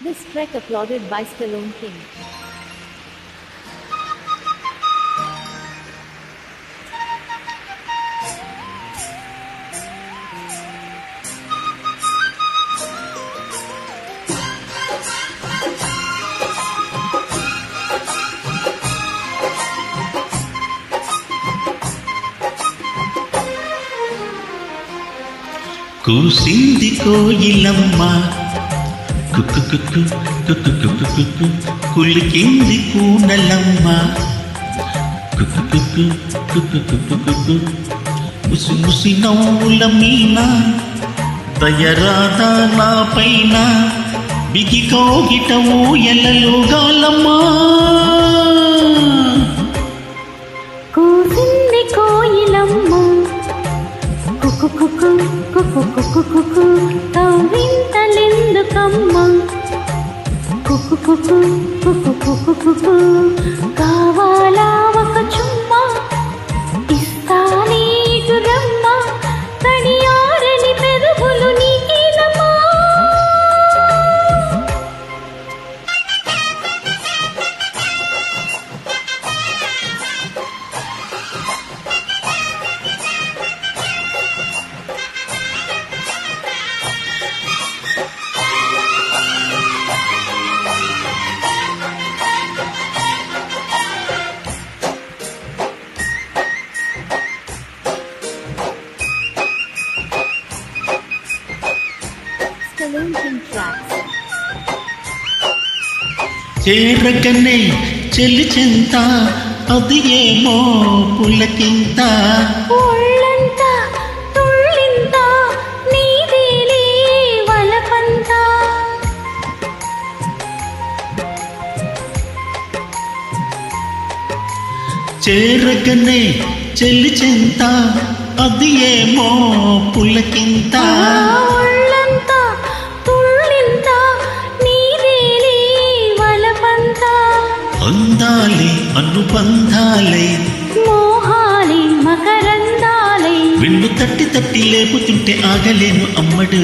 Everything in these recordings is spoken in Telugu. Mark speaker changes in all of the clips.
Speaker 1: This trek applauded by Stallone King.
Speaker 2: కూసింది కోయిలమ్మ కుక్కు కుక్కు కుక్కు కుక్కు కుక్కు కులికింది కూనలమ్మ కుక్కు కుక్కు కుక్కు కుక్కు కుక్కు ముసి ముసి నవ్వుల మీన దయరాదా నా పైన బిగి కోగిట ఊయలలో గాలమ్మా
Speaker 3: కూసింది కోయిలమ్మ కుక్కు కుక్కు కుక్కు కుక్కు కుక్కు కవ్వింతలెందుకమ్మ కుక్కు కుక్కు కుక్కు కుక్కు కుక్కు కావాలా ఒక చుమ్మ ఇస్తానే ఇటు రమ్మ తడియారని పెదవులు నీకేనమ్మా
Speaker 1: Stallone King tracks.
Speaker 2: చేరగనే చెల్లి చింత అది ఏమో పులకింత
Speaker 3: ఒళ్ళంతా తుళ్ళింత నీదేలే వలపంతా
Speaker 2: చేరగనే చెల్లి చింత అది ఏమో పులకింత
Speaker 3: ఒళ్ళంతా తుళ్ళింత నీదేలే వలపంతా
Speaker 2: అందాలే అనుబంధాలే
Speaker 3: మోహాలే మకరందాలే
Speaker 2: విండు తట్టి తట్టి లేపుతుంటే ఆగలేను అమ్మడు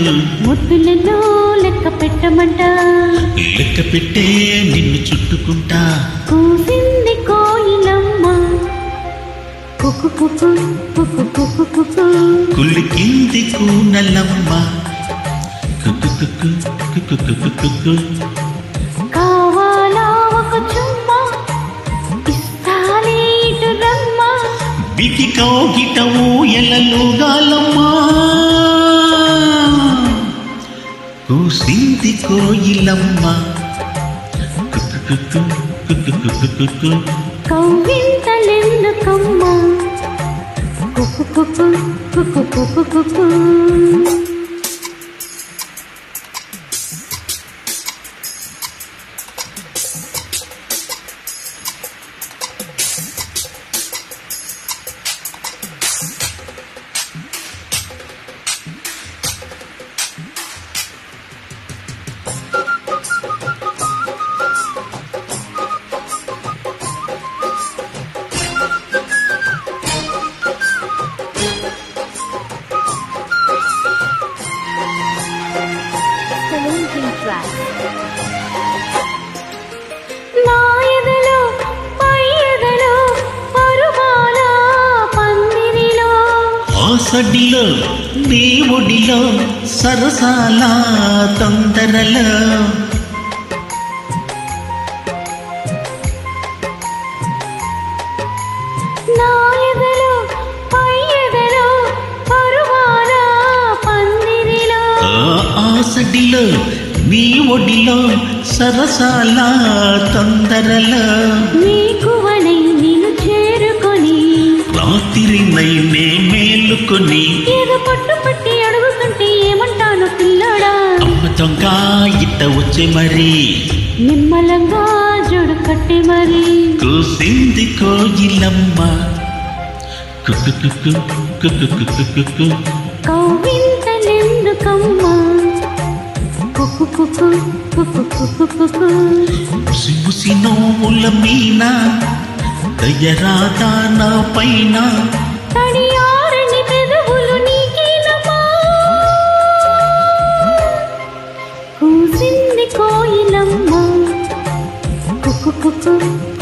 Speaker 3: ముద్దులను లెక్క పెట్టమంట
Speaker 2: లెక్క పెట్టే నిన్ను చుట్టుకుంటా
Speaker 3: కూసింది కోయిలమ్మ కుక్కు కుక్కు కుక్కు కుక్కు కుక్కు
Speaker 2: కులికింది కూనలమ్మ కుక్కు కుక్కు కుక్కు కుక్కు కుక్కు
Speaker 3: కావాలా ఒక చుమ్మ ఇస్తానే ఇటు రమ్మ
Speaker 2: బిగి కౌగిట ఊయలలో గాలమ్మా కూసింది కోయిలమ్మ కుక్కు కుక్కు కుక్కు కుక్కు కుక్కు
Speaker 3: కవ్వింతలెందుకమ్మ కుక్కు కుక్కు కుక్కు కుక్కు కుక్కు
Speaker 1: Stallone King tracks.
Speaker 3: నా ఎదలో పై ఎదలో పరువాల పందిరిలో
Speaker 2: ఆ సడిలో నీ ఒడిలో సరసాల తొందరలో
Speaker 3: నా ఎదలో పై ఎదలో పరువాల పందిరిలో
Speaker 2: ఆ సడిలో నీ ఒడిలో సరసాల తొందరలో
Speaker 3: నీకువనై నిన్ను చేరుకొని
Speaker 2: రాత్రి నైనే మేలుకొని
Speaker 3: ఏదో పట్టు పట్టి అడుగుతుంటే ఏమంటాను పిల్లడా
Speaker 2: అమ్మ దొంగ ఇట్ట వచ్చే మరి
Speaker 3: నిమ్మలంగా జోడు కట్టి మరి
Speaker 2: కూసింది కోయిలమ్మ కుక్కు కుక్కు కుక్కు కుక్కు కుక్కు
Speaker 3: కవ్వింతలెందుకమ్మ కుక్కు కుక్కు కుక్కు కుక్కు కుక్కు
Speaker 2: ముసి ముసి నవ్వుల మీన దయరాదా నా పైన
Speaker 3: తడియారని పెదవులు నీకేనమ్మా కూసింది కోయిల కుక్కు